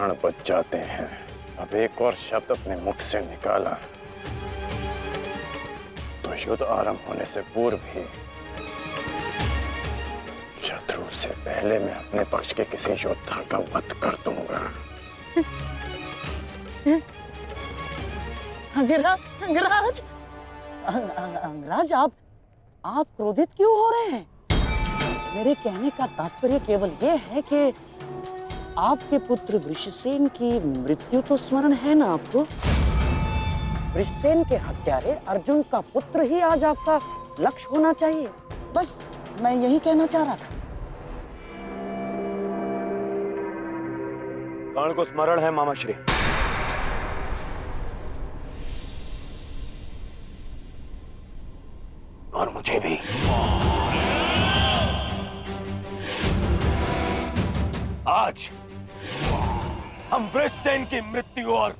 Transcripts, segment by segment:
प्राण बच जाते हैं। अब एक और शब्द अपने मुख से निकाला तो युद्ध आरंभ होने से पूर्व ही शत्रु से पहले मैं अपने पक्ष के किसी योद्धा का वध कर दूंगा। अंगराज, अंगराज, आप क्रोधित क्यों हो रहे हैं? मेरे कहने का तात्पर्य केवल यह है कि आपके पुत्र वृषसेन की मृत्यु तो स्मरण है ना आपको? वृषसेन के हत्यारे अर्जुन का पुत्र ही आज आपका लक्ष्य होना चाहिए। बस मैं यही कहना चाह रहा था। कर्ण को स्मरण है मामा श्री। और मुझे भी। आज हम वृषसेन की मृत्यु और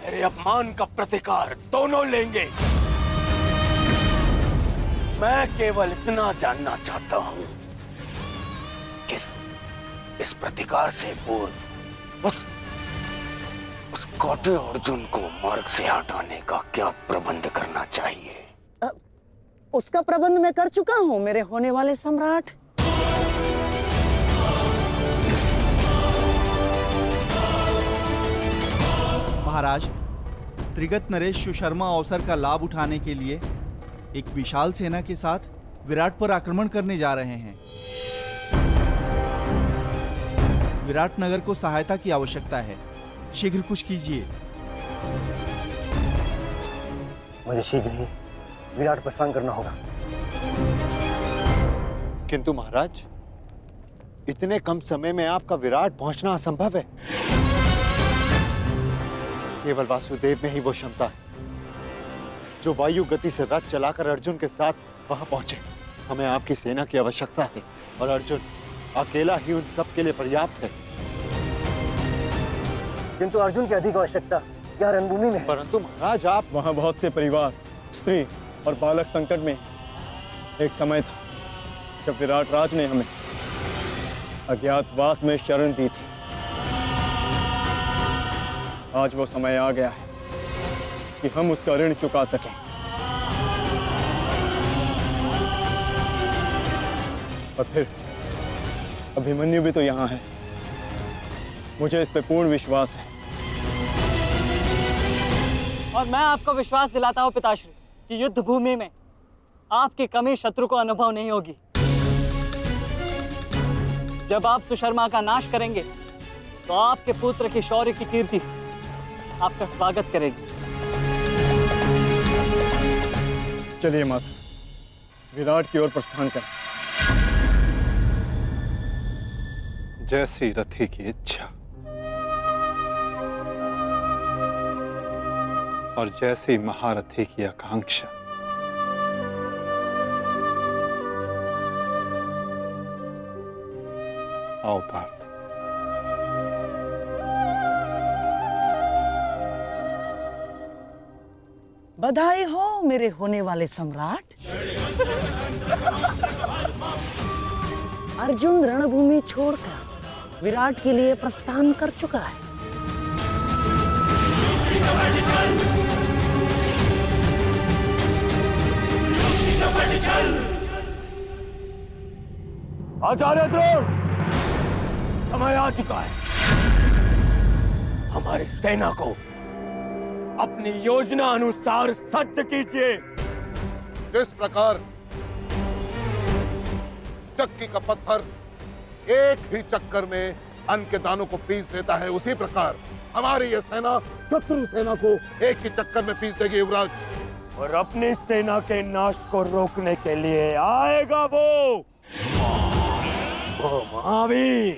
मेरे अपमान का प्रतिकार दोनों लेंगे। मैं केवल इतना जानना चाहता हूं कि इस प्रतिकार से पूर्व उस कौटे अर्जुन को मार्ग से हटाने का क्या प्रबंध करना चाहिए? उसका प्रबंध मैं कर चुका हूं मेरे होने वाले सम्राट। महाराज, त्रिगत नरेश सुशर्मा अवसर का लाभ उठाने के लिए एक विशाल सेना के साथ विराट पर आक्रमण करने जा रहे हैं। विराट नगर को सहायता की आवश्यकता है। शीघ्र कुछ कीजिए। मुझे शीघ्र ही विराट प्रस्थान करना होगा। किंतु महाराज, इतने कम समय में आपका विराट पहुंचना असंभव है। केवल वासुदेव में ही वो क्षमता है जो वायु गति से रथ चलाकर अर्जुन के साथ वहां पहुंचे। हमें आपकी सेना की आवश्यकता है और अर्जुन अकेला ही उन सब के लिए पर्याप्त है। किंतु अर्जुन की अधिक आवश्यकता यहाँ रणभूमि में। परंतु महाराज, आप वहां बहुत से परिवार, स्त्री और बालक संकट में। एक समय था जब विराट राज ने हमें अज्ञातवास में शरण दी थी। आज वो समय आ गया है कि हम उसका ऋण चुका सकें। और फिर अभिमन्यु भी तो यहाँ है। मुझे इस पे पूर्ण विश्वास है। और मैं आपको विश्वास दिलाता हूँ पिताश्री कि युद्ध भूमि में आपकी कमी शत्रु को अनुभव नहीं होगी। जब आप सुशर्मा का नाश करेंगे तो आपके पुत्र की शौर्य की कीर्ति आपका स्वागत करेगी। चलिए माता, विराट की ओर प्रस्थान करें। जैसी रथी की इच्छा और जैसी महारथी की आकांक्षा। आओ पार्थ। बधाई हो मेरे होने वाले सम्राट। अर्जुन रणभूमि छोड़कर विराट के लिए प्रस्थान कर चुका है। आचार्य द्रोण, समय आ चुका है। हमारी सेना को अपनी योजना अनुसार सज्ज कीजिए। जिस प्रकार चक्की का पत्थर एक ही चक्कर में अन्न के दानों को पीस देता है, उसी प्रकार हमारी यह सेना शत्रु सेना को एक ही चक्कर में पीस देगी युवराज। और अपनी सेना के नाश को रोकने के लिए आएगा वो महावीर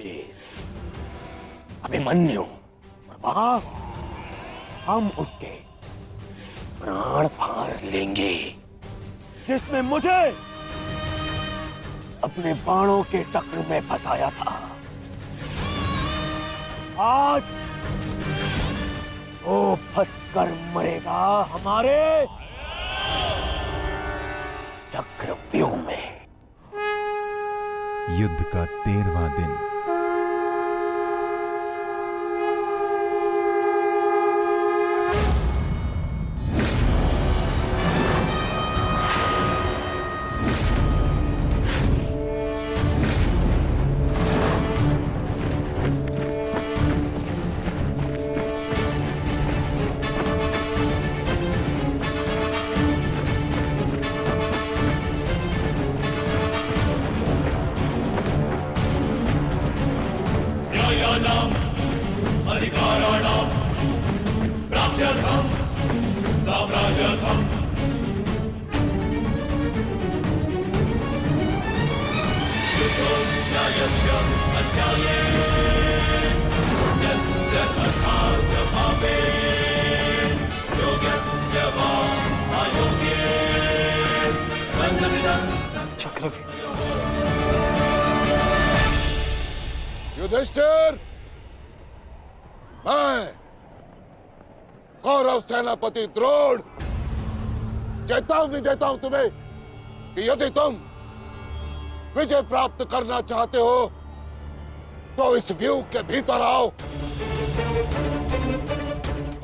अभिमन्यु। और वहां हम उसके प्राण फाड़ लेंगे, जिसने मुझे अपने बाणों के चक्र में फंसाया था। आज वो फंसकर मरेगा हमारे चक्रव्यूह में। युद्ध का 13वां दिन। युधिष्ठिर, मैं कौरव सेनापति द्रोण चेतावनी देता हूं तुम्हें कि यदि तुम विजय प्राप्त करना चाहते हो तो इस व्यू के भीतर आओ,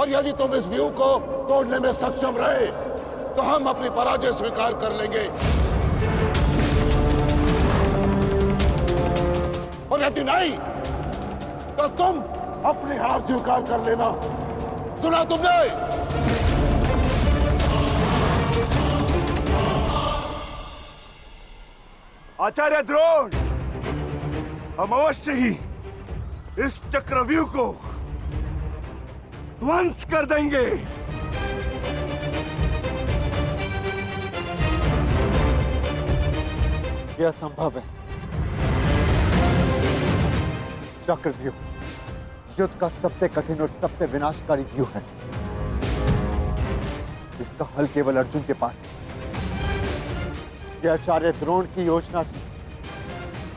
और यदि तुम इस व्यू को तोड़ने में सक्षम रहे तो हम अपनी पराजय स्वीकार कर लेंगे, और यदि नहीं तो तुम अपनी हार स्वीकार कर लेना। सुना तुमने? आचार्य द्रोण, हम अवश्य ही इस चक्रव्यूह को ध्वंस कर देंगे। यह संभव है। चक्रव्यूह युद्ध का सबसे कठिन और सबसे विनाशकारी व्यू है। इसका हल केवल अर्जुन के पास है। यह आचार्य द्रोण की योजना थी,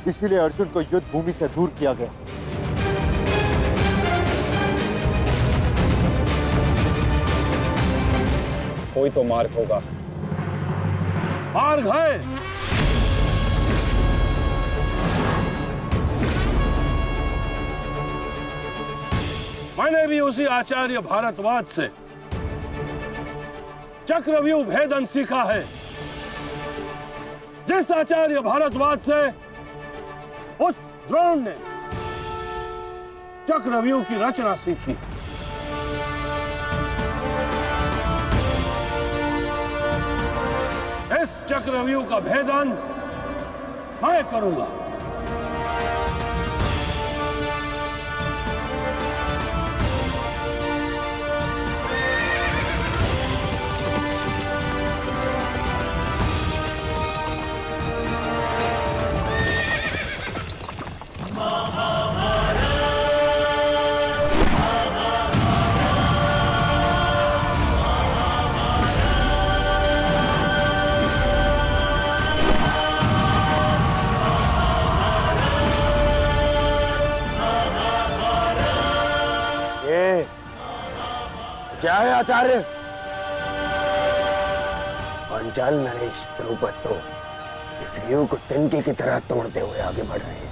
इसीलिए अर्जुन को युद्ध भूमि से दूर किया गया। कोई तो मार्ग होगा। मार्ग है। मैंने भी उसी आचार्य भारद्वाज से चक्रव्यूह भेदन सीखा है, जिस आचार्य भारद्वाज से उस द्रोण ने चक्रव्यूह की रचना सीखी। इस चक्रव्यूह का भेदन मैं करूंगा। क्या है आचार्य? पांचाल नरेश द्रुपद तो इस व्यू को तिनके की तरह तोड़ते हुए आगे बढ़ रहे हैं।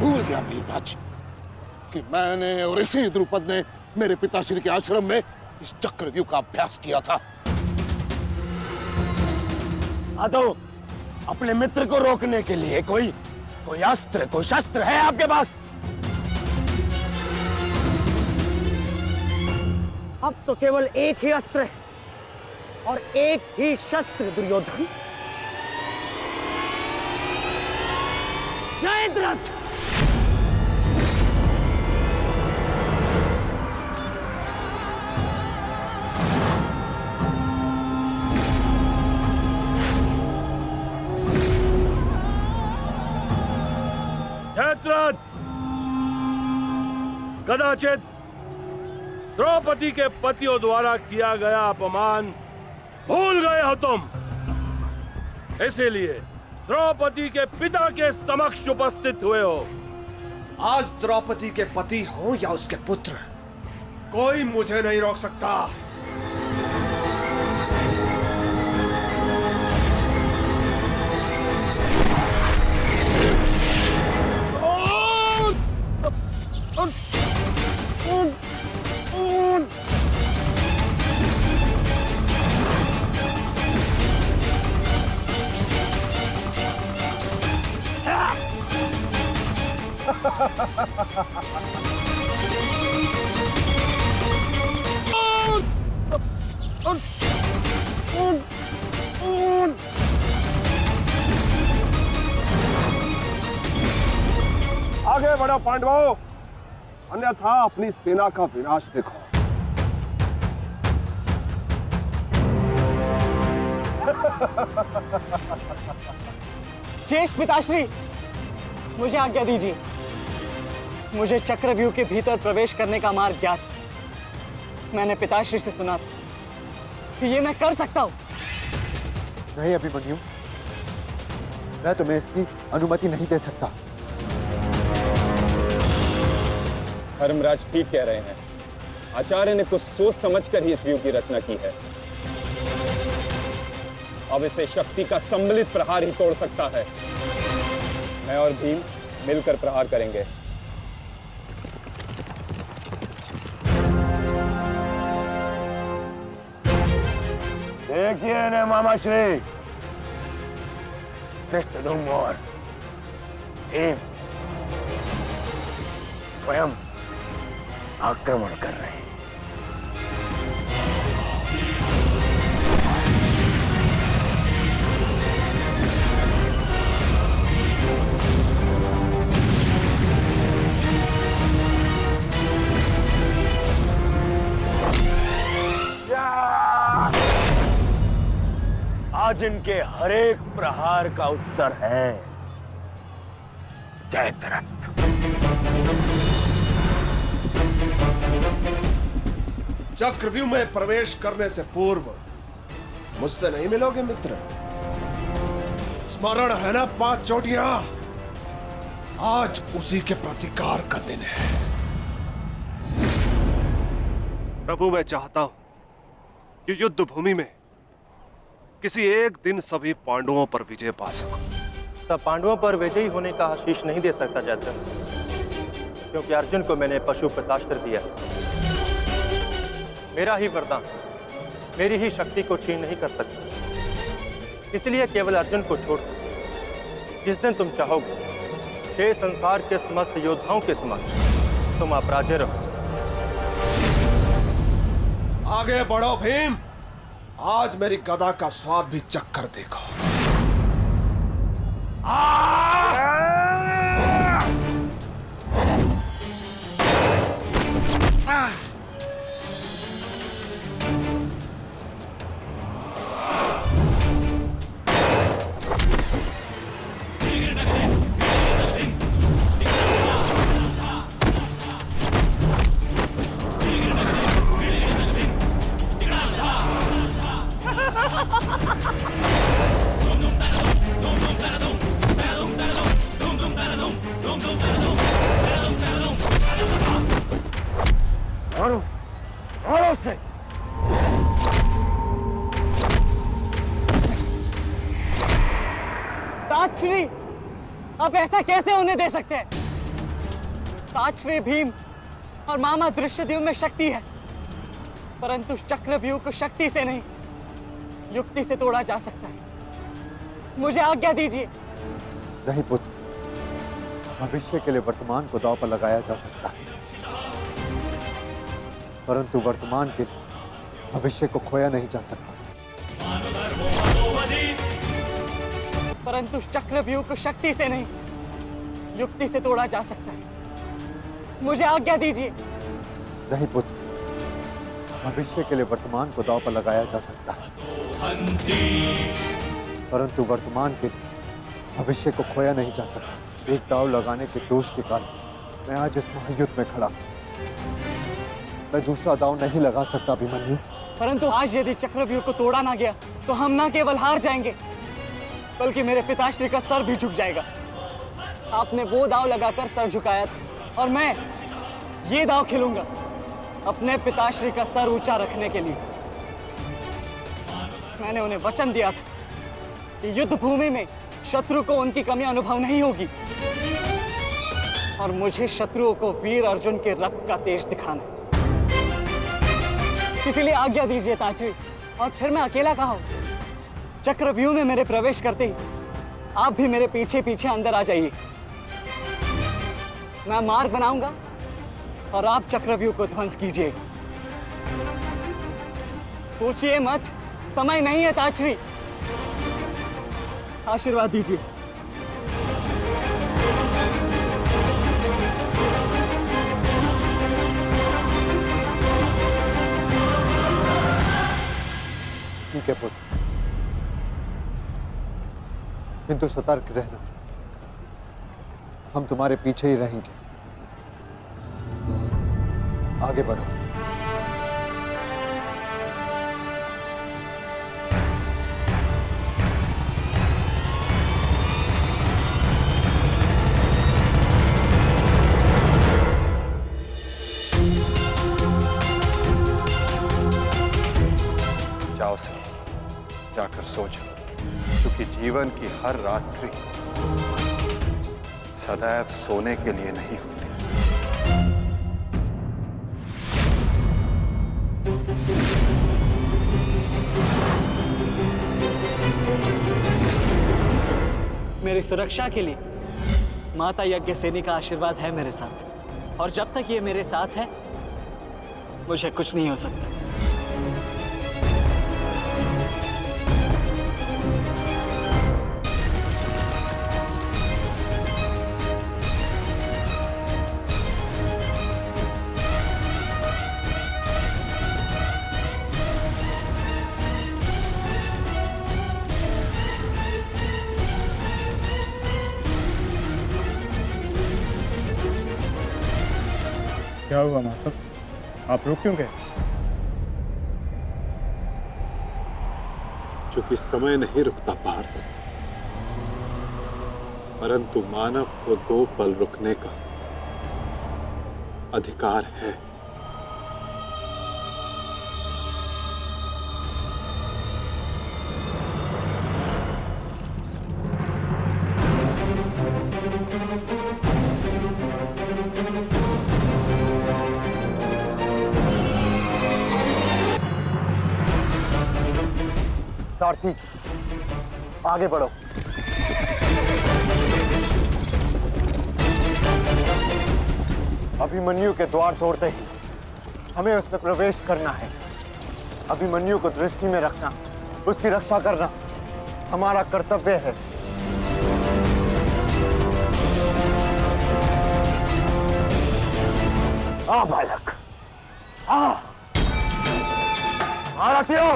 भूल गया वीरराज कि मैंने और इसी द्रुपद ने मेरे पिताश्री के आश्रम में इस चक्रव्यूह का अभ्यास किया था। तो अपने मित्र को रोकने के लिए कोई अस्त्र, कोई शस्त्र है आपके पास? अब तो केवल एक ही अस्त्र है और एक ही शस्त्र, दुर्योधन। जयद्रथ! जयद्रथ, कदाचित द्रौपदी के पतियों द्वारा किया गया अपमान भूल गए हो तुम, इसीलिए द्रौपदी के पिता के समक्ष उपस्थित हुए हो। आज द्रौपदी के पति हो या उसके पुत्र, कोई मुझे नहीं रोक सकता। आगे बढ़ो पांडवों, अन्यथा अपनी सेना का विनाश देखो। शेष पिताश्री, मुझे आज्ञा दीजिए। मुझे चक्रव्यूह के भीतर प्रवेश करने का मार्ग ज्ञात। मैंने पिताश्री से सुना था कि ये मैं कर सकता हूं। नहीं अभिमन्यु, मैं तुम्हें इसकी अनुमति नहीं दे सकता। धर्मराज ठीक कह रहे हैं। आचार्य ने कुछ सोच समझकर ही इस व्यूह की रचना की है। अब इसे शक्ति का सम्मिलित प्रहार ही तोड़ सकता है। मैं और भीम मिलकर प्रहार करेंगे। देखिए ने मामा श्री, धृष्टद्युम्न और भीम स्वयं आक्रमण कर रहे हैं। आज इनके हर एक प्रहार का उत्तर है जयद्रथ। चक्रव्यूह में प्रवेश करने से पूर्व मुझसे नहीं मिलोगे मित्र? स्मरण है ना 5 चोटियां? आज उसी के प्रतिकार का दिन है। प्रभु, मैं चाहता हूं कि युद्ध भूमि में किसी एक दिन सभी पांडवों पर विजय पा सकूं। सब पांडवों पर विजयी होने का आशीष नहीं दे सकता जयद्रथ, क्योंकि अर्जुन को मैंने पशुपतास्त्र दिया। मेरा ही वरदान मेरी ही शक्ति को छीन नहीं कर सकता। इसलिए केवल अर्जुन को छोड़ जिस दिन तुम चाहोगे शेष संसार के समस्त योद्धाओं के समक्ष तुम अपराजय रहो। आगे बढ़ो भीम, आज मेरी गदा का स्वाद भी चक्कर देखो। मारो से। ताजश्री, आप ऐसा कैसे होने दे सकते हैं? ताजश्री, भीम और मामा धृष्टद्युम्न में शक्ति है, परंतु चक्रव्यूह को शक्ति से नहीं युक्ति से तोड़ा जा सकता है। मुझे आज्ञा दीजिए। नहीं पुत्र, भविष्य के लिए वर्तमान को दांव पर लगाया जा सकता है, परंतु वर्तमान के भविष्य को खोया नहीं जा सकता। परंतु चक्रव्यूह को शक्ति से नहीं युक्ति से तोड़ा जा सकता है। मुझे आज्ञा दीजिए। नहीं पुत्र, भविष्य के लिए वर्तमान को दांव पर लगाया जा सकता है, परंतु वर्तमान के भविष्य को खोया नहीं जा सकता। एक दांव लगाने के दोष के कारण मैं आज इस महायुद्ध में खड़ा हूं। मैं दूसरा दांव नहीं लगा सकता अभिमन्यु। परंतु आज यदि चक्रव्यूह को तोड़ा ना गया तो हम ना केवल हार जाएंगे, बल्कि मेरे पिताश्री का सर भी झुक जाएगा। आपने वो दांव लगाकर सर झुकाया था और मैं ये दांव खेलूंगा अपने पिताश्री का सर ऊंचा रखने के लिए। मैंने उन्हें वचन दिया था कि युद्ध भूमि में शत्रु को उनकी कमी अनुभव नहीं होगी, और मुझे शत्रुओं को वीर अर्जुन के रक्त का तेज दिखाना। इसीलिए आज्ञा दीजिए ताजश्री, और फिर मैं अकेला कहा हूं। चक्रव्यूह में मेरे प्रवेश करते ही आप भी मेरे पीछे पीछे अंदर आ जाइए। मैं मार्ग बनाऊंगा और आप चक्रव्यूह को ध्वंस कीजिएगा। सोचिए मत, समय नहीं है ताजश्री। आशीर्वाद दीजिए। किंतु सतर्क रहना, हम तुम्हारे पीछे ही रहेंगे। आगे बढ़ो। जाओ से जाकर सो जाओ, क्योंकि जीवन की हर रात्रि सदैव सोने के लिए नहीं होती। मेरी सुरक्षा के लिए माता यज्ञसेनी का आशीर्वाद है मेरे साथ, और जब तक ये मेरे साथ है मुझे कुछ नहीं हो सकता। क्या हुआ माधव, आप रुक क्यों गए? चूंकि समय नहीं रुकता पार्थ, परंतु मानव को 2 पल रुकने का अधिकार है। सारथी, आगे बढ़ो। अभिमन्यु के द्वार तोड़ते ही हमें उसमें प्रवेश करना है। अभिमन्यु को दृष्टि में रखना, उसकी रक्षा करना हमारा कर्तव्य है। आ बालक, आ महारथियों,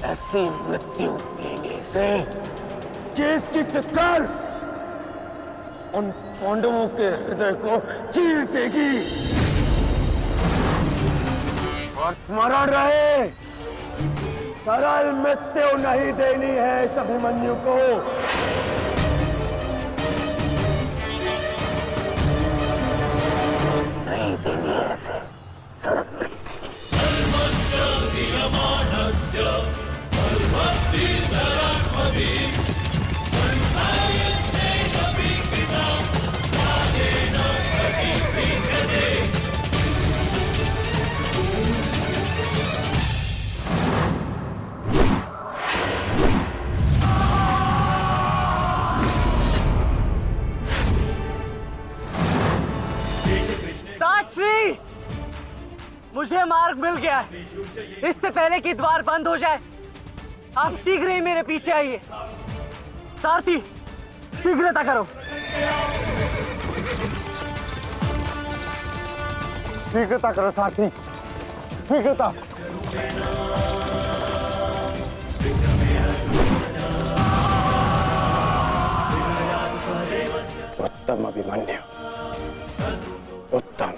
ऐसी मृत्यु देने से कि इसकी चित्कार उन पांडवों के हृदय को चीर देगी। और स्मरण रहे, सरल मृत्यु नहीं देनी है इस अभिमन्यु को। नहीं देनी है ऐसे सरल मृत्यु। साक्षी, मुझे मार्ग मिल गया है। इससे पहले कि द्वार बंद हो जाए, आप शीघ्र ही मेरे पीछे आइए। सारथी, शीघ्रता करो। शीघ्रता करो सारथी, शीघ्रता। उत्तम अभिमन्यु, उत्तम।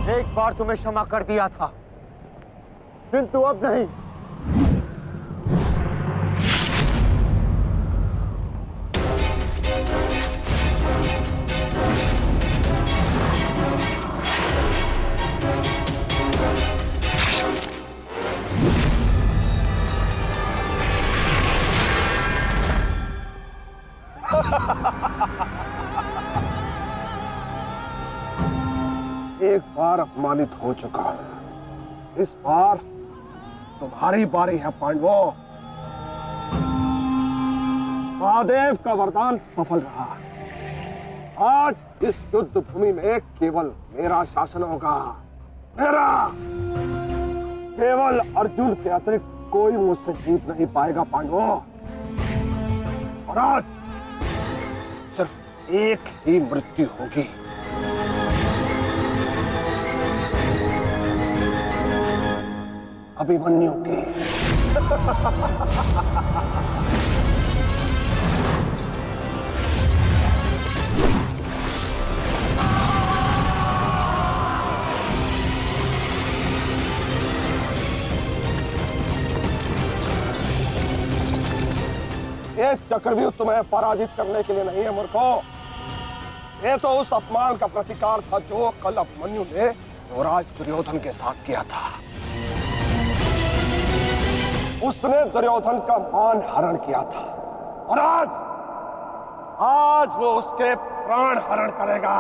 एक बार तुम्हें क्षमा कर दिया था, किंतु अब नहीं। एक बार अपमानित हो चुका हूं, इस बार तुम्हारी बारी है पांडवों। महादेव का वरदान सफल रहा, आज इस युद्ध भूमि में केवल मेरा शासन होगा, मेरा। केवल अर्जुन के अतिरिक्त कोई मुझसे जीत नहीं पाएगा पांडवों। और आज सिर्फ एक ही मृत्यु होगी। अभिमन्यु की। ये चक्रव्यूह तुम्हें पराजित करने के लिए नहीं है मूर्खों। ये तो उस अपमान का प्रतिकार था जो कल अभिमन्यु ने युवराज दुर्योधन के साथ किया था। उसने दुर्योधन का मान हरण किया था और आज वो उसके प्राण हरण करेगा।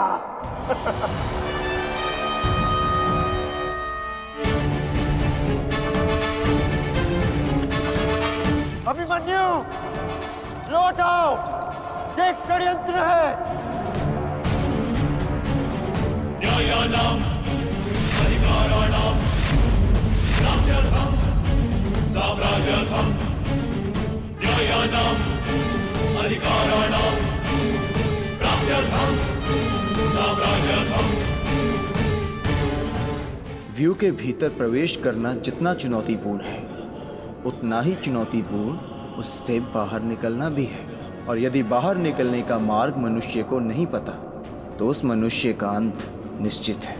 अभिमन्यु लौट आओ, ये षड्यंत्र है। न्यायानाम अधिकाराणाम राम्यर्थम साम्राज्यर्थम। न्यायानाम अधिकाराणाम राम्यर्थम साम्राज्यर्थम। व्यू के भीतर प्रवेश करना जितना चुनौतीपूर्ण है, उतना ही चुनौतीपूर्ण उससे बाहर निकलना भी है। और यदि बाहर निकलने का मार्ग मनुष्य को नहीं पता, तो उस मनुष्य का अंत निश्चित है।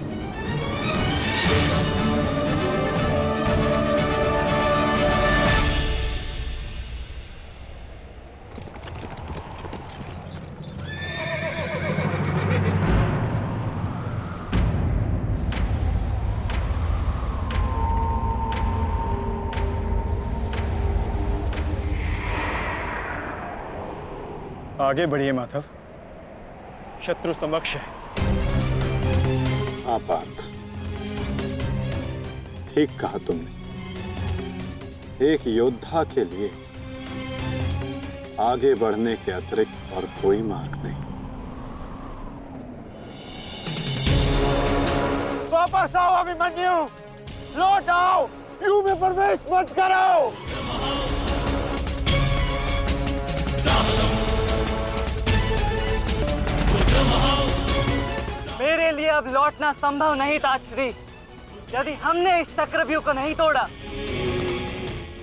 आगे बढ़िए माधव, शत्रु समक्ष है। हाँ पार्थ, ठीक कहा तुमने। एक योद्धा के लिए आगे बढ़ने के अतिरिक्त और कोई मार्ग नहीं। वापस आओ अभिमन्यु, लौट आओ, व्यू में प्रवेश मत करो। मेरे लिए अब लौटना संभव नहीं था श्री। यदि हमने इस चक्रव्यूह को नहीं तोड़ा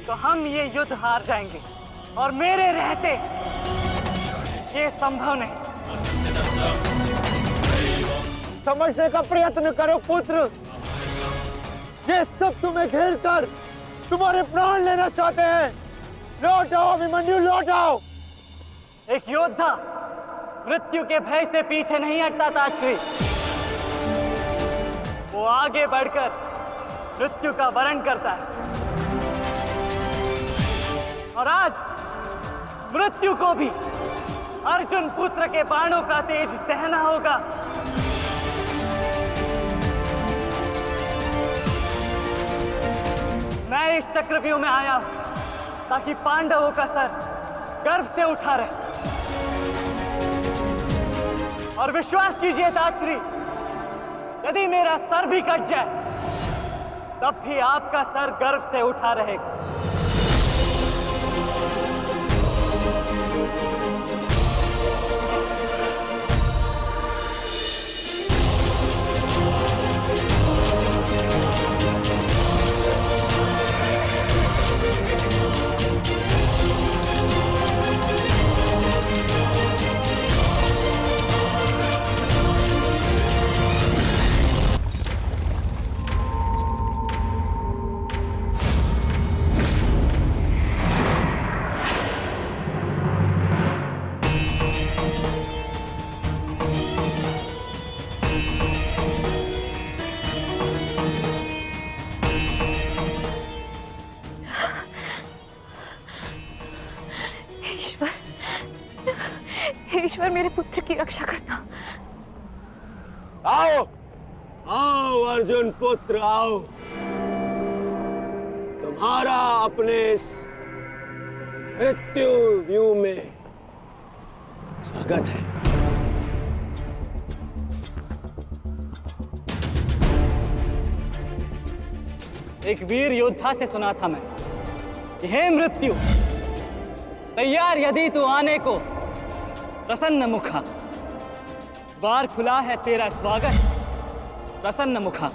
तो हम ये युद्ध हार जाएंगे, और मेरे रहते ये संभव नहीं। समझने का प्रयत्न करो पुत्र, ये सब तुम्हें घेर कर तुम्हारे प्राण लेना चाहते हैं। लौट आओ अभिमन्यु, लौट आओ। एक योद्धा मृत्यु के भय से पीछे नहीं हटता था श्री। वो आगे बढ़कर मृत्यु का वरण करता है, और आज मृत्यु को भी अर्जुन पुत्र के बाणों का तेज सहना होगा। मैं इस चक्रव्यूह में आया हूं ताकि पांडवों का सर गर्व से उठा रहे। और विश्वास कीजिए ताश्री, यदि मेरा सर भी कट जाए तब भी आपका सर गर्व से उठा रहेगा। ईश्वर, मेरे पुत्र की रक्षा करना। आओ आओ अर्जुन पुत्र आओ, तुम्हारा अपने इस मृत्यु व्यू में स्वागत है। एक वीर योद्धा से सुना था मैं कि हे मृत्यु, तैयार यदि तू आने को, प्रसन्न मुखा, द्वार खुला है तेरा स्वागत, प्रसन्न मुखा।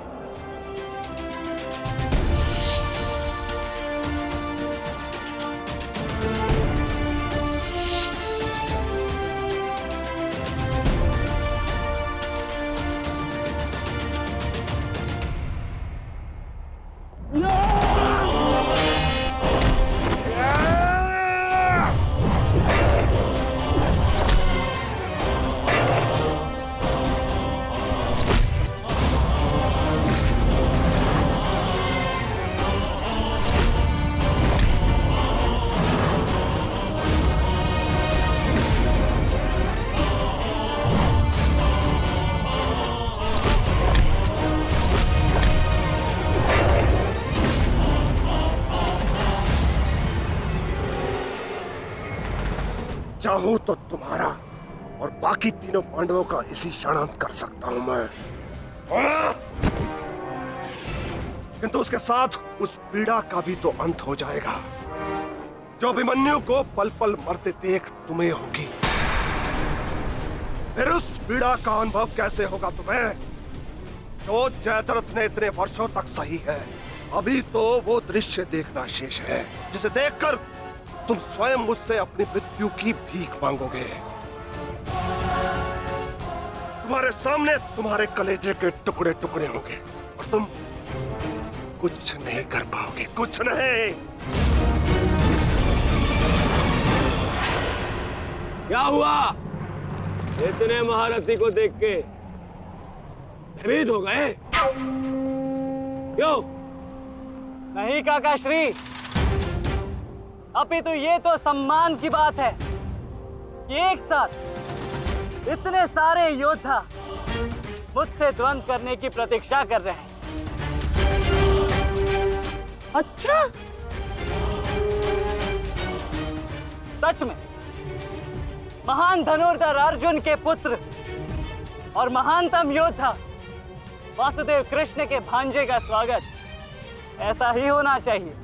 चाहूं तो तुम्हारा और बाकी तीनों पांडवों का इसी क्षण अंत कर सकता हूं मैं, किंतु उसके साथ उस पीड़ा का भी तो अंत हो जाएगा जो अभिमन्यु को पल पल मरते देख तुम्हें होगी। फिर उस पीड़ा का अनुभव कैसे होगा तुम्हें जो जयद्रथ ने इतने वर्षों तक सही है। अभी तो वो दृश्य देखना शेष है जिसे देखकर तुम स्वयं मुझसे अपनी मृत्यु की भीख मांगोगे। तुम्हारे सामने तुम्हारे कलेजे के टुकड़े टुकड़े होंगे और तुम कुछ नहीं कर पाओगे, कुछ नहीं। क्या हुआ? इतने महारथी को देख के भयभीत हो गए? क्यों? नहीं काका श्री, अपितु ये तो सम्मान की बात है कि एक साथ इतने सारे योद्धा मुझसे द्वंद्व करने की प्रतीक्षा कर रहे हैं। अच्छा, सच में महान धनुर्धर अर्जुन के पुत्र और महानतम योद्धा वासुदेव कृष्ण के भांजे का स्वागत ऐसा ही होना चाहिए।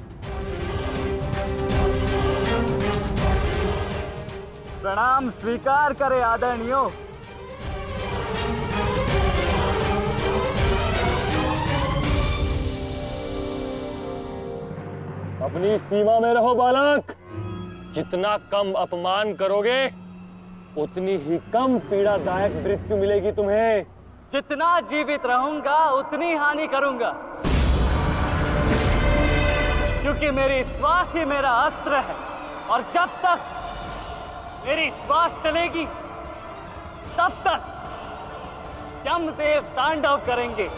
प्रणाम स्वीकार करे आदरणीयों। अपनी सीमा में रहो बालक। जितना कम अपमान करोगे उतनी ही कम पीड़ादायक मृत्यु मिलेगी तुम्हें। जितना जीवित रहूंगा उतनी हानि करूंगा, क्योंकि मेरी श्वास ही मेरा अस्त्र है और जब तक मेरी श्वास चलेगी तब तक यमदेव तांडव करेंगे।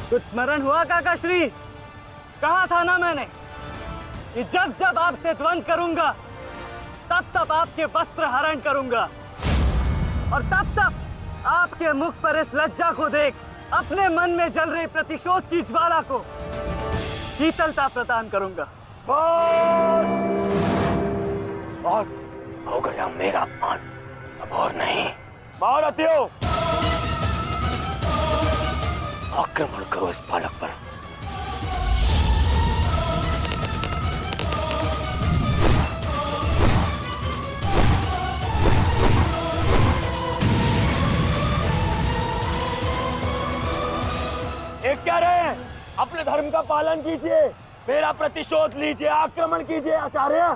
कुछ स्मरण हुआ काका श्री? कहा था ना मैंने कि जब जब आपसे द्वंद्व करूंगा तब तब आपके वस्त्र हरण करूंगा और तब तब आपके मुख पर इस लज्जा को देख अपने मन में जल रही प्रतिशोध की ज्वाला को शीतलता प्रदान करूंगा। और हो गया मेरा अपमान, अब और नहीं। महारथियों, आक्रमण करो इस बालक पर। एक क्या रहे, अपने धर्म का पालन कीजिए, मेरा प्रतिशोध लीजिए, आक्रमण कीजिए आचार्य।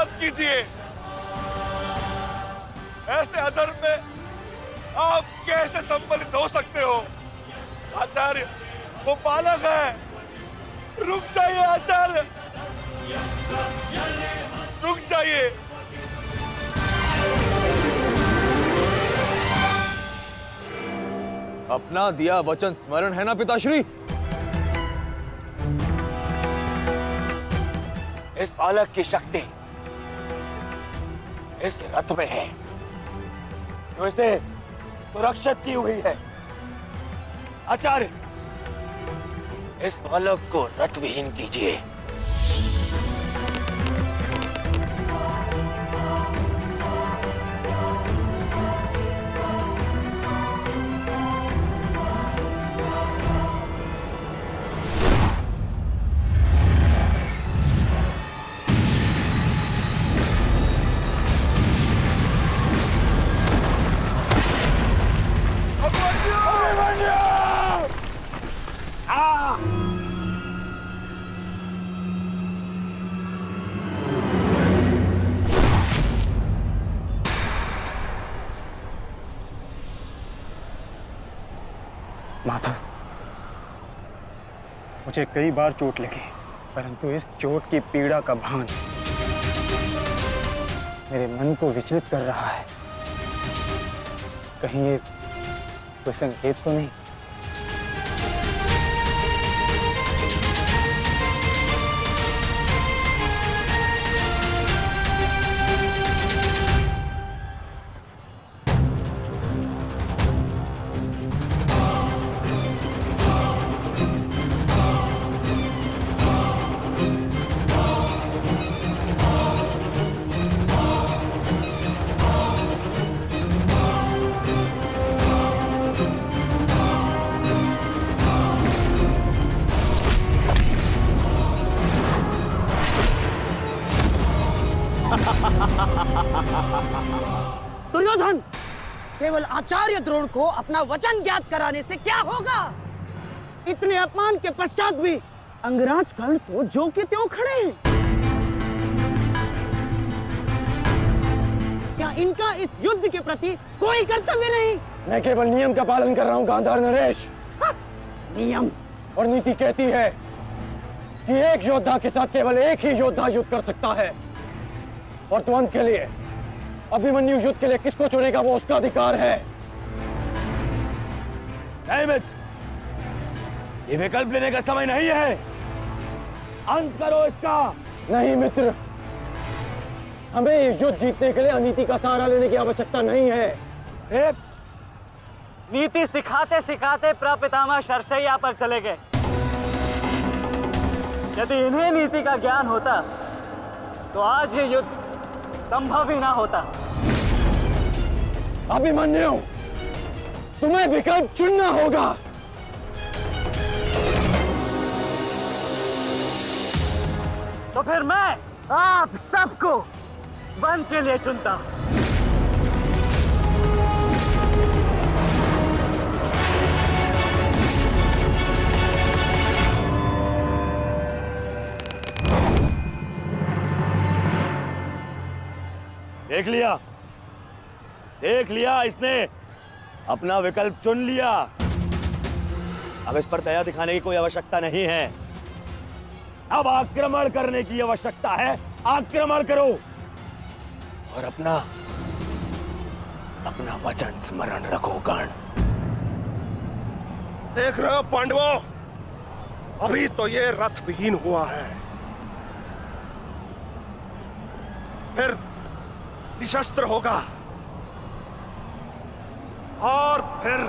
मत कीजिए। ऐसे अधर्म में आप कैसे सम्मिलित हो सकते हो? आचार्य, वो बालक है। रुक जाइए आचार्य, रुक जाइए। अपना दिया वचन स्मरण है ना पिताश्री? इस बालक की शक्ति इस रथ में है, जो इसे सुरक्षित की हुई है। आचार्य, इस बालक को रथ विहीन कीजिए। माधव, मुझे कई बार चोट लगी, परंतु इस चोट की पीड़ा का भान मेरे मन को विचलित कर रहा है। कहीं ये कोई संकेत तो नहीं? दुर्योधन, केवल आचार्य द्रोण को अपना वचन ज्ञात कराने से क्या होगा? इतने अपमान के पश्चात भी अंगराज कर्ण तो जो के त्यों खड़े हैं। क्या इनका इस युद्ध के प्रति कोई कर्तव्य नहीं? मैं केवल नियम का पालन कर रहा हूं गांधार नरेश। नियम और नीति कहती है कि एक योद्धा के साथ केवल एक ही योद्धा युद्ध कर सकता है, और तुरंत के लिए अभिमन्यु युद्ध के लिए किसको चुनेगा वो उसका अधिकार है। नहीं मित्र, ये विकल्प लेने का समय नहीं है। अंत करो इसका। नहीं मित्र, हमें इस युद्ध जीतने के लिए अनीति का सहारा लेने की आवश्यकता नहीं है। नीति सिखाते सिखाते प्रपितामह शरशैया पर चले गए। यदि इन्हें नीति का ज्ञान होता तो आज ये युद्ध संभव ही ना होता। अभिमन्यु, तुम्हें विकल्प चुनना होगा। तो फिर मैं आप सबको वन के लिए चुनता हूं। देख लिया, इसने अपना विकल्प चुन लिया। अब इस पर दया दिखाने की कोई आवश्यकता नहीं है। अब आक्रमण करने की आवश्यकता है। आक्रमण करो और अपना वचन स्मरण रखो कर्ण। देख रहे हो पांडवों, अभी तो ये रथ विहीन हुआ है, फिर निशस्त्र होगा और फिर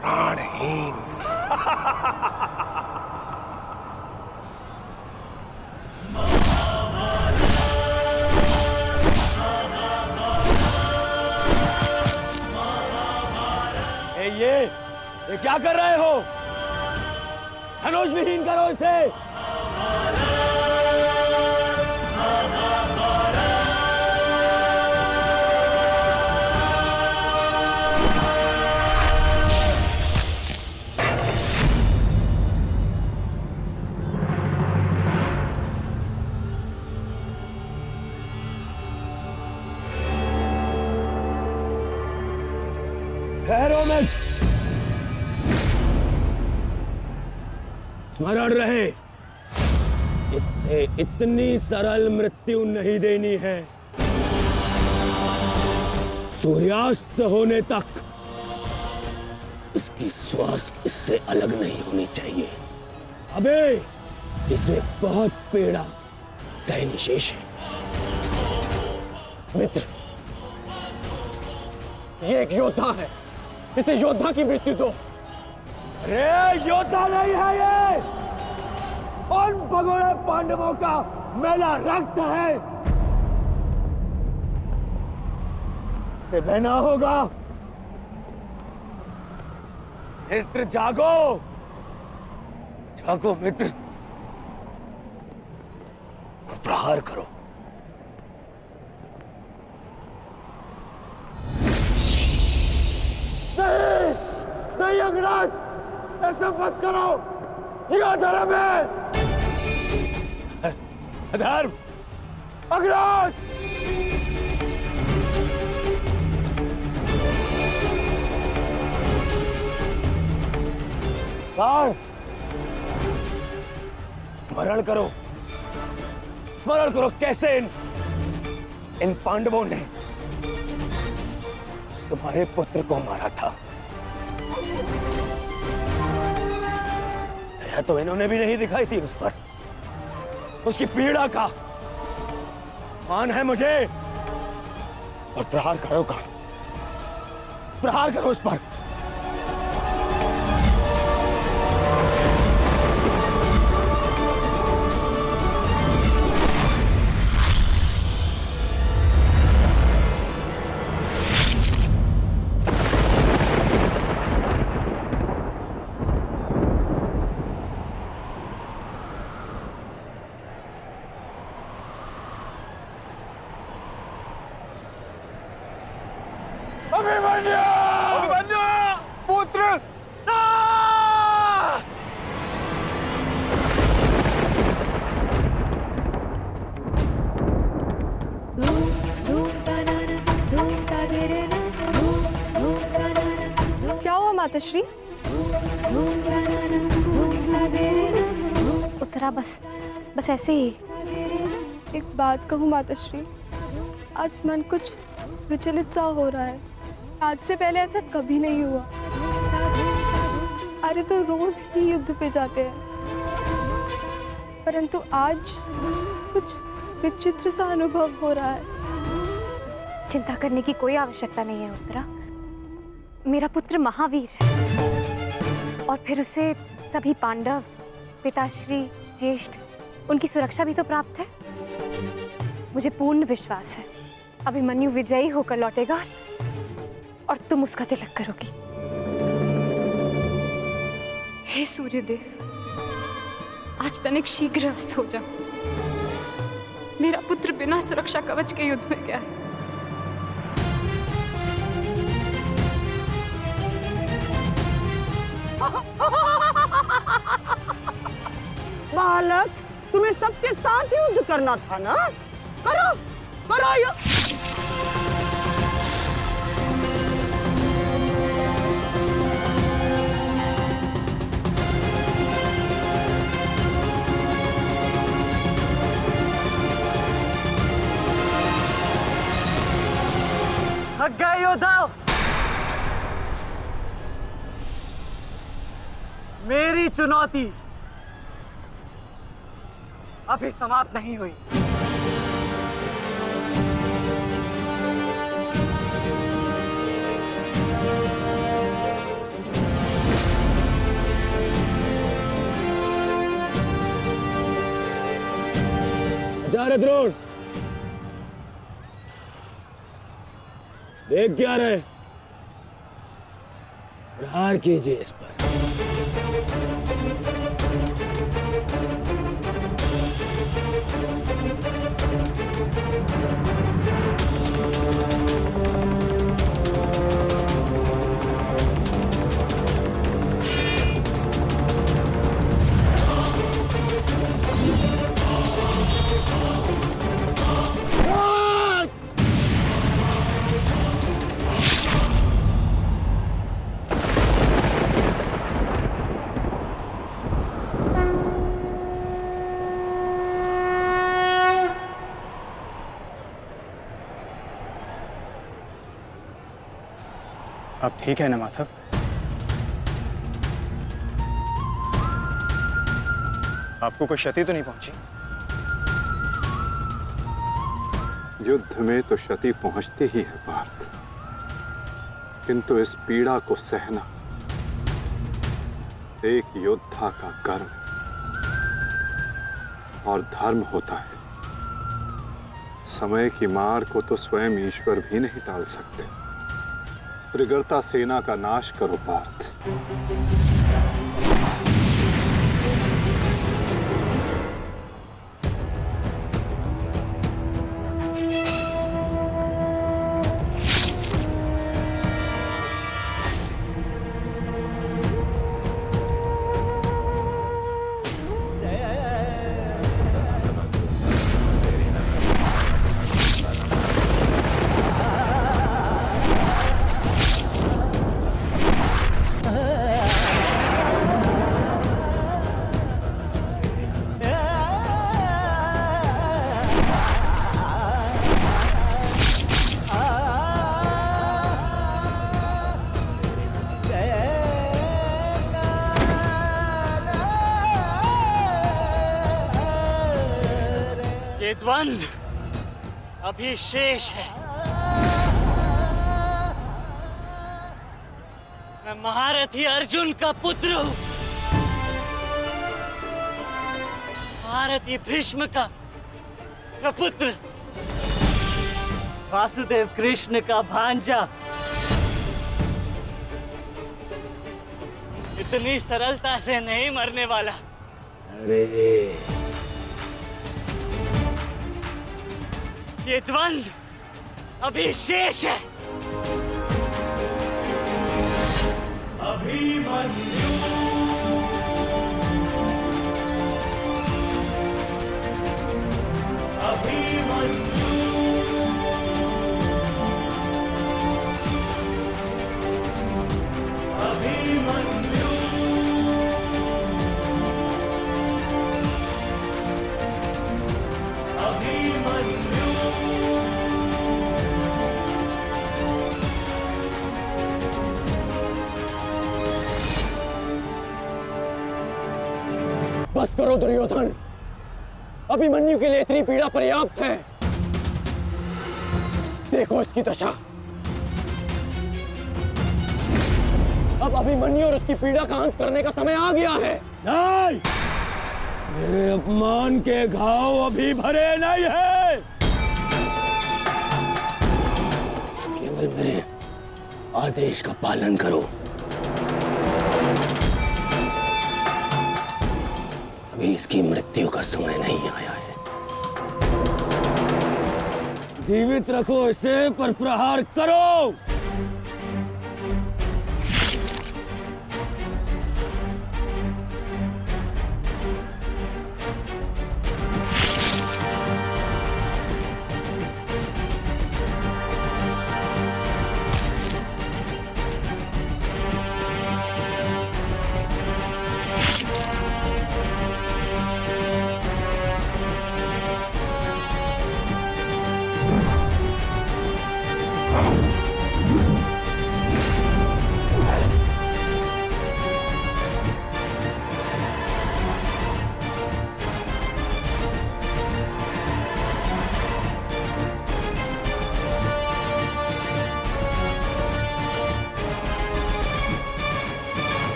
प्राणहीन। ये क्या कर रहे हो? धनुष विहीन करो इसे। युवराज, स्मरण रहे, इससे इतनी सरल मृत्यु नहीं देनी है। सूर्यास्त होने तक इसकी श्वास इससे अलग नहीं होनी चाहिए। अबे इसमें बहुत पीड़ा सहनी शेष है। मित्र, ये एक योद्धा है, इसे योद्धा की मृत्यु दो। अरे योद्धा नहीं है ये, उन भगोड़े पांडवों का मैला रक्त है। इसे बहना होगा। मित्र जागो, जागो मित्र, और प्रहार करो। नहीं, नहीं अंगराज, ऐसा मत करो, ये अधर्म है। अधर्म? अंगराज! स्मरण करो, स्मरण करो कैसे इन पांडवों ने तुम्हारे पुत्र को मारा था। दया तो इन्होंने भी नहीं दिखाई थी उस पर। उसकी पीड़ा का मान है मुझे, और प्रहार करो का, प्रहार करो उस पर। क्या हुआ माताश्री? उत्तरा बस ऐसे ही। एक बात कहूँ माताश्री, आज मन कुछ विचलित सा हो रहा है। आज से पहले ऐसा कभी नहीं हुआ। अरे तो रोज ही युद्ध पे जाते हैं, परंतु आज कुछ विचित्र सा अनुभव हो रहा है। चिंता करने की कोई आवश्यकता नहीं है उत्तरा। मेरा पुत्र महावीर है, और फिर उसे सभी पांडव, पिताश्री, ज्येष्ठ, उनकी सुरक्षा भी तो प्राप्त है। मुझे पूर्ण विश्वास है अभिमन्यु विजयी होकर लौटेगा और तुम उसका तिलक करोगी। हे सूर्यदेव, आज तनिक शीघ्र अस्त हो जाओ। मेरा पुत्र बिना सुरक्षा कवच के युद्ध में गया है। बालक, तुम्हें सबके साथ युद्ध करना था ना? करो, करो युद्ध। थक गए योद्धा? मेरी चुनौती अभी समाप्त नहीं हुई। आचार्य द्रोण, देख क्या रहे? प्रहार कीजिए इस पर। आप ठीक है ना माधव? आपको कोई क्षति तो नहीं पहुंची? युद्ध में तो क्षति पहुंचती ही है पार्थ, किंतु इस पीड़ा को सहना एक योद्धा का कर्म और धर्म होता है। समय की मार को तो स्वयं ईश्वर भी नहीं टाल सकते। त्रिगर्ता सेना का नाश करो पार्थ। ये द्वंद्व अभी शेष है। मैं महारथी अर्जुन का पुत्र हूं, महारथी भीष्म का प्रपुत्र, वासुदेव कृष्ण का भांजा। इतनी सरलता से नहीं मरने वाला। अरे ये द्वंद्व अभी शेष है। अभिमन्यु अभिमन्यु अभिमन्यु अभिमन्यु बस करो दुर्योधन, अभिमन्यु के लिए इतनी पीड़ा पर्याप्त है। देखो इसकी दशा। अब अभिमन्यु और उसकी पीड़ा का अंत करने का समय आ गया है। नहीं, मेरे अपमान के घाव अभी भरे नहीं है। केवल मेरे आदेश का पालन करो। अभी इसकी मृत्यु का समय नहीं आया है। जीवित रखो इसे, पर प्रहार करो।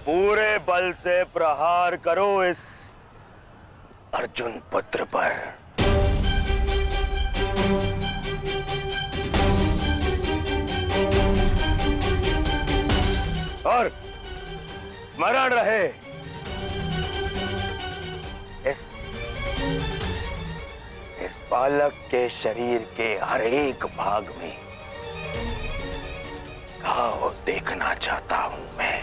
पूरे बल से प्रहार करो इस अर्जुन पुत्र पर। और स्मरण रहे, इस बालक के शरीर के हर एक भाग में घाव देखना चाहता हूं मैं।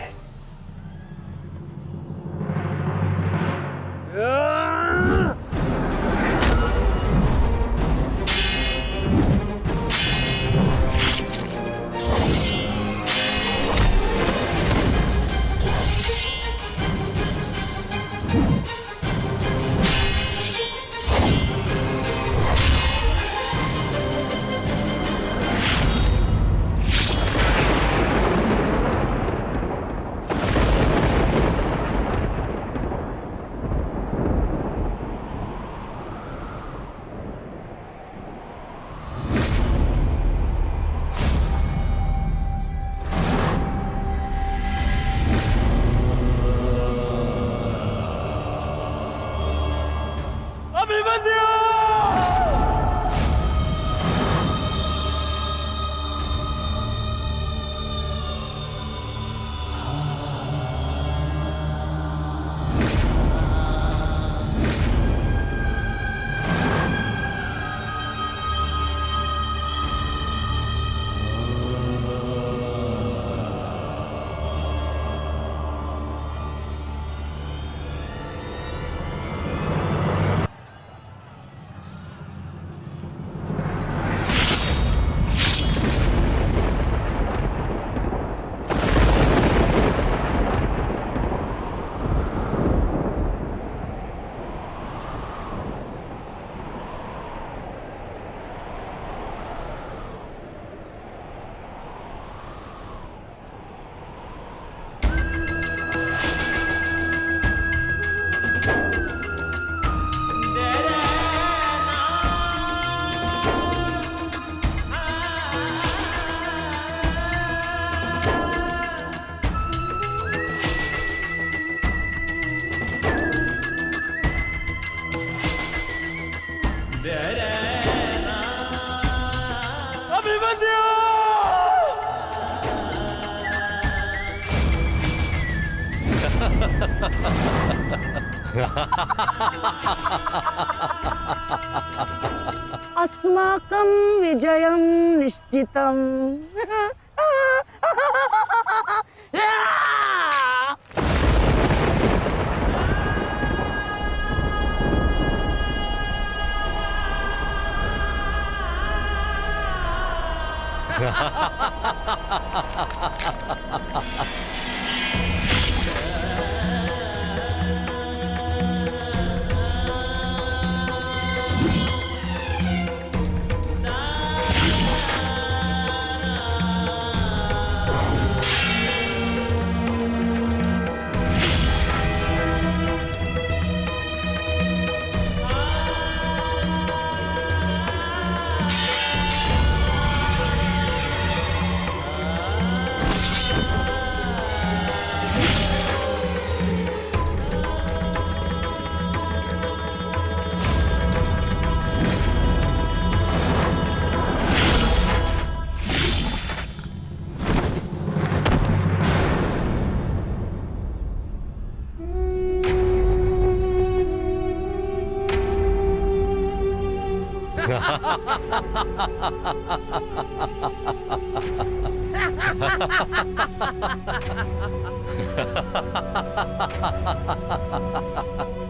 अस्माकं विजयं निश्चितम्।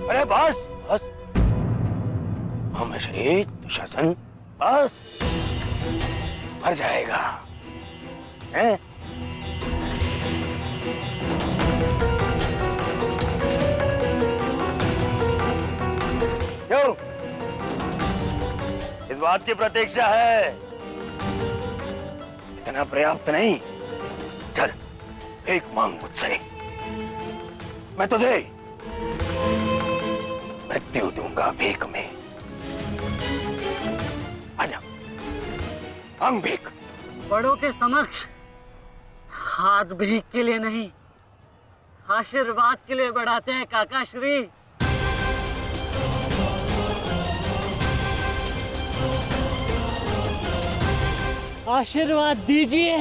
अरे बस बस महामश्री दुशासन बस मर जाएगा हैं? क्यों इस बात की प्रतीक्षा है? इतना पर्याप्त नहीं? चल एक मांग मुझसे, मैं तुझे मृत्यु दूंगा भीख में। आजा मांग भीख। बड़ों के समक्ष हाथ भीख के लिए नहीं, आशीर्वाद के लिए बढ़ाते हैं काका श्री। आशीर्वाद दीजिए।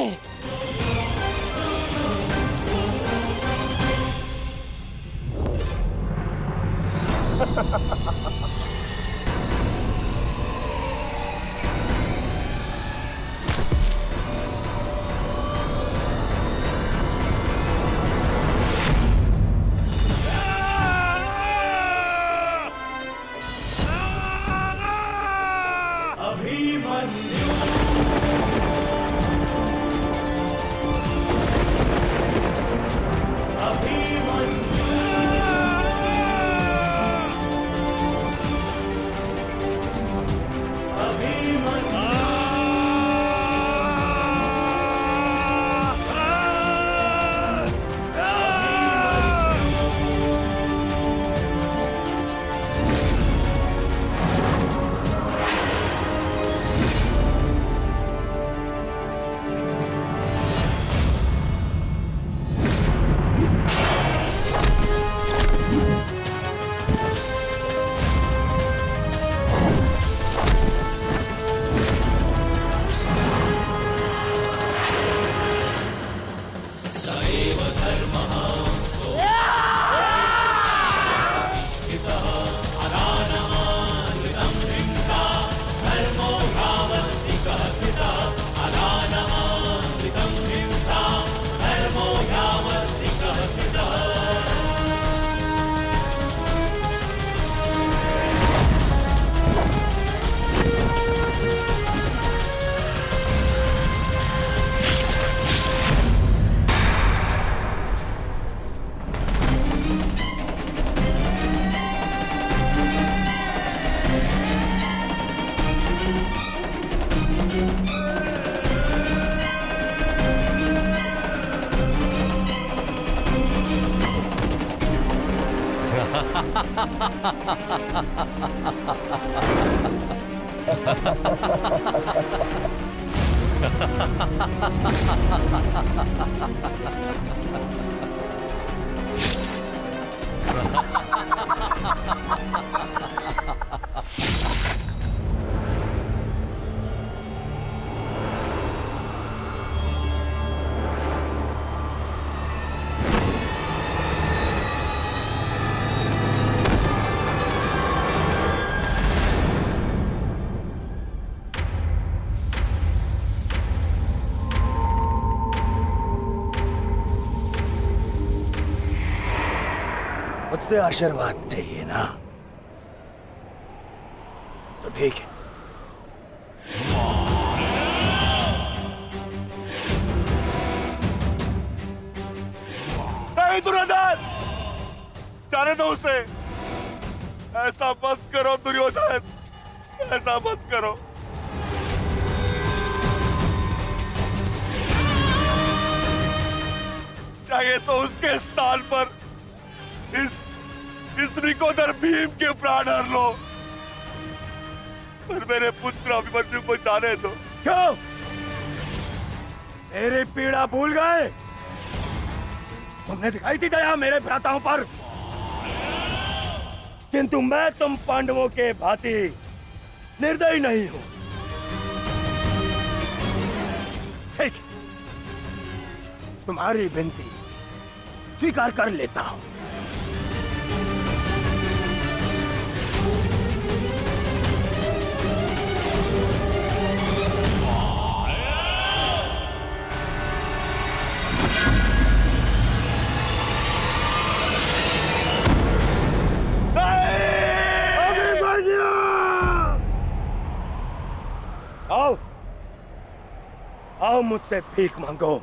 मुझसे आशीर्वाद चाहिए ना, तो ठीक है। नहीं दुर्योधन, जाने दो उसे। ऐसा मत करो दुर्योधन, ऐसा मत करो। चाहिए तो उसके स्थान पर इस रिकोदर भीम के प्राण हर लो, पर मेरे पुत्र अभिमन्यु को जाने दो। क्यों? मेरी पीड़ा भूल गए? तुमने दिखाई थी दया मेरे भ्राताओं पर, किंतु मैं तुम पांडवों के भांति निर्दयी नहीं हूं। ठीक, तुम्हारी विनती स्वीकार कर लेता हूं। आओ, आओ मुझसे भीख मांगो।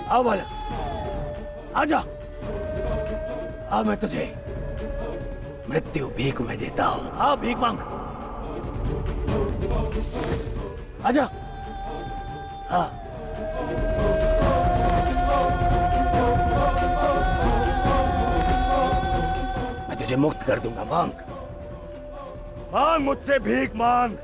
आओ बालक, आजा। आ मैं तुझे मृत्यु भीख में देता हूं। आओ भीख मांग, आजा। हाँ, मैं तुझे मुक्त कर दूंगा। मांग, मांग मुझसे भीख मांग।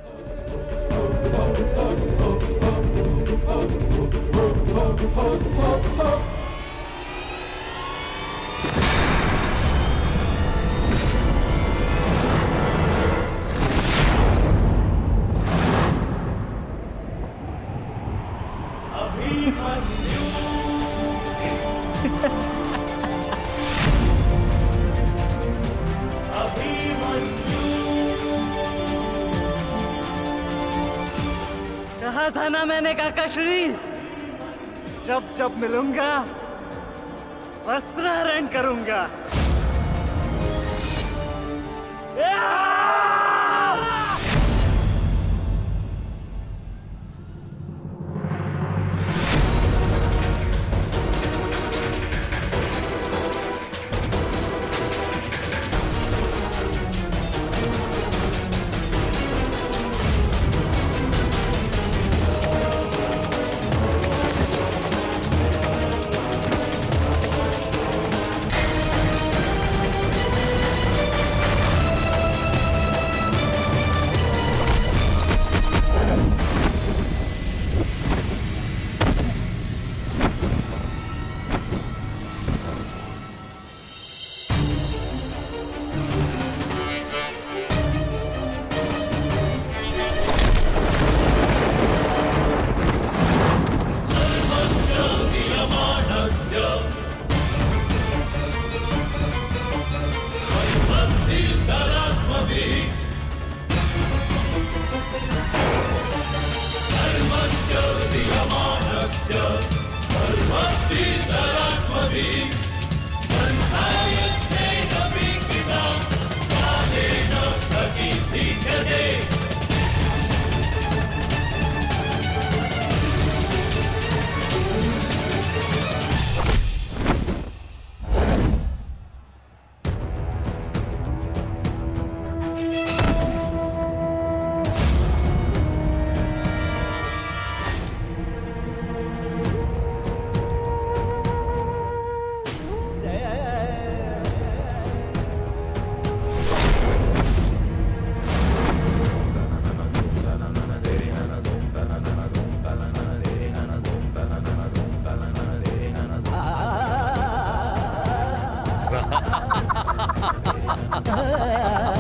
कहा था ना मैंने काकाश्री, जब जब मिलूंगा वस्त्रहरण करूंगा। हाँ।